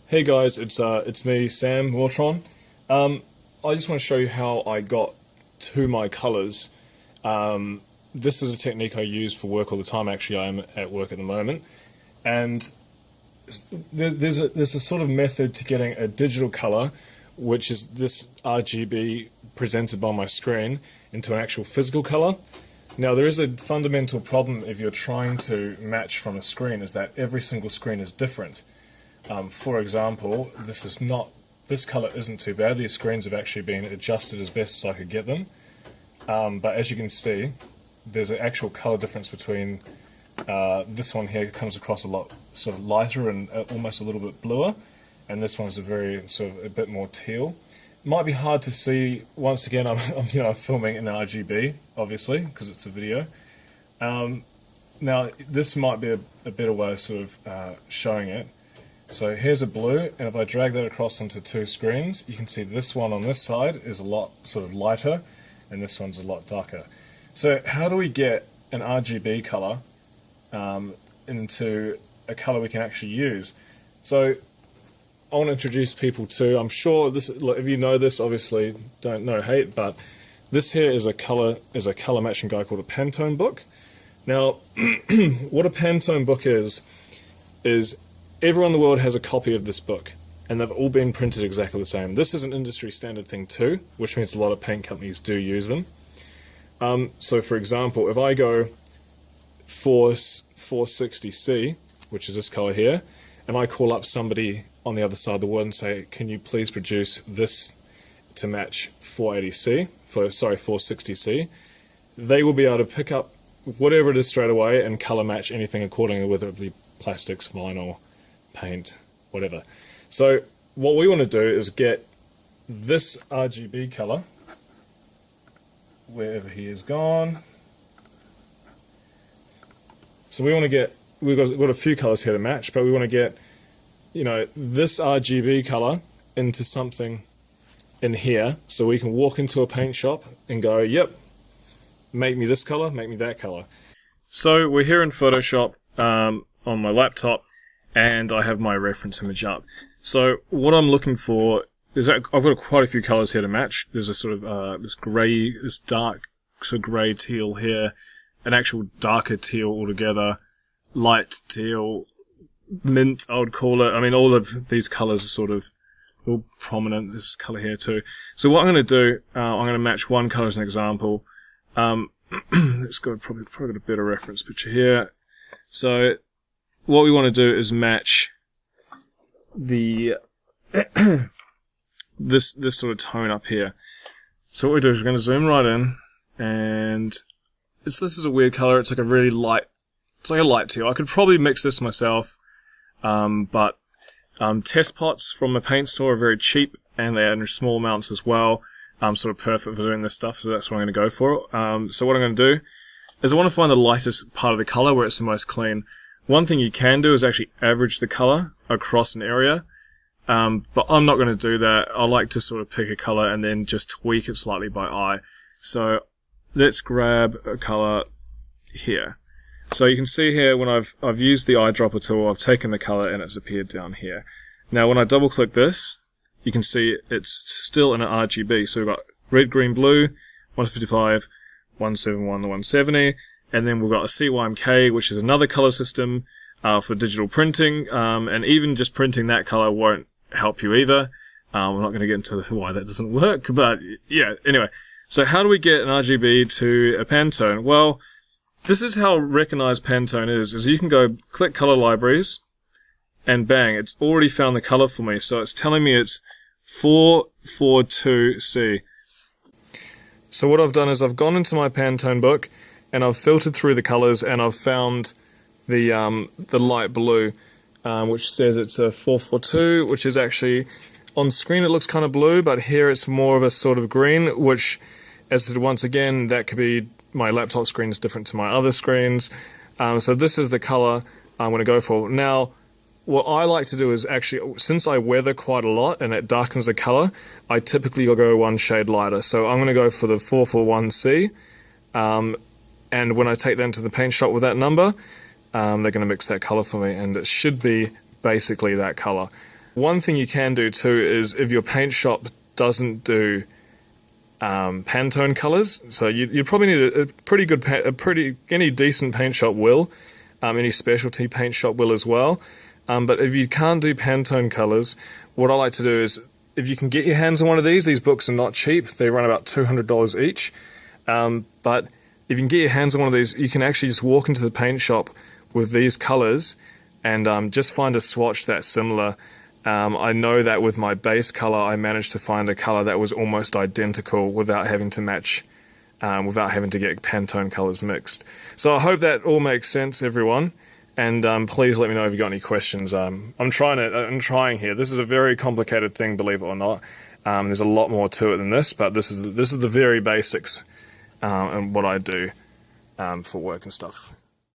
Hey guys, it's me, Sam Wartron. I just want to show you how I got to my colors. This is a technique I use for work all the time. Actually, I am at work at the moment, and there's a sort of method to getting a digital color, which is this RGB presented by my screen, into an actual physical color. Now, there is a fundamental problem if you're trying to match from a screen, is that every single screen is different. For example, this color isn't too bad. These screens have actually been adjusted as best as I could get them. But as you can see, there's an actual color difference between this one here comes across a lot sort of lighter and almost a little bit bluer, and this one's a very sort of a bit more teal. Might be hard to see. Once again, I'm filming in RGB, obviously, because it's a video. Now, this might be a better way of sort of showing it. So here's a blue, and if I drag that across onto two screens, you can see this one on this side is a lot sort of lighter, and this one's a lot darker. So how do we get an RGB color into a color we can actually use? So I want to introduce people to, I'm sure this, look, if you know this, obviously don't know hate, but this here is a color matching guy called a Pantone book. Now, what a Pantone book is everyone in the world has a copy of this book, and they've all been printed exactly the same. This is an industry standard thing too, which means a lot of paint companies do use them. So for example, if I go 460C, which is this color here, and I call up somebody on the other side of the world and say, can you please produce this to match 460C, they will be able to pick up whatever it is straight away and color match anything accordingly, whether it be plastics, vinyl, paint, whatever. So what we want to do is get this RGB color, wherever he is gone. So we want to get, we've got a few colors here to match, but we want to get, this RGB color into something in here, so we can walk into a paint shop and go, yep, make me this color, make me that color. So we're here in Photoshop on my laptop, and I have my reference image up. So what I'm looking for is that I've got quite a few colors here to match. There's a sort of this grey, this dark sort of grey teal here, an actual darker teal altogether, light teal, mint I would call it. I mean, all of these colors are sort of all prominent. This color here too. So what I'm going to do, I'm going to match one color as an example. Let's go probably got a better reference picture here. So what we want to do is match the this sort of tone up here. So what we do is we're going to zoom right in, and this is a weird color. It's like a really light, it's like a light teal. I could probably mix this myself, but test pots from a paint store are very cheap, and they're in small amounts as well. Sort of perfect for doing this stuff, so that's what I'm going to go for. So what I'm going to do is I want to find the lightest part of the color where it's the most clean. One thing you can do is actually average the color across an area, but I'm not going to do that. I like to sort of pick a color and then just tweak it slightly by eye. So let's grab a color here. So you can see here when I've used the eyedropper tool, I've taken the color and it's appeared down here. Now when I double click this, you can see it's still in an RGB. So we've got red, green, blue, 155, 171 to 170, and then we've got a CYMK, which is another color system for digital printing, and even just printing that color won't help you either. I'm not going to get into why that doesn't work, but yeah, anyway. So how do we get an RGB to a Pantone? Well, this is how recognized Pantone is you can go click color libraries, and bang, it's already found the color for me. So it's telling me it's 442C. So what I've done is I've gone into my Pantone book, and I've filtered through the colors, and I've found the light blue, which says it's a 442, which is actually, on screen it looks kind of blue, but here it's more of a sort of green, which, as once again, that could be my laptop screen is different to my other screens. So this is the color I'm going to go for. Now, what I like to do is actually, since I weather quite a lot and it darkens the color, I typically will go one shade lighter. So I'm going to go for the 441C, and when I take that into the paint shop with that number, they're going to mix that color for me, and it should be basically that color. One thing you can do too is if your paint shop doesn't do Pantone colors, so you probably need a pretty good, any decent paint shop will, any specialty paint shop will as well. But if you can't do Pantone colors, what I like to do is, if you can get your hands on one of these books are not cheap. They run about $200 each. But if you can get your hands on one of these, you can actually just walk into the paint shop with these colors and just find a swatch that's similar. I know that with my base color, I managed to find a color that was almost identical without having to match, without having to get Pantone colors mixed. So I hope that all makes sense, everyone. And please let me know if you've got any questions. I'm trying here. This is a very complicated thing, believe it or not. There's a lot more to it than this, but this is the very basics and what I do for work and stuff.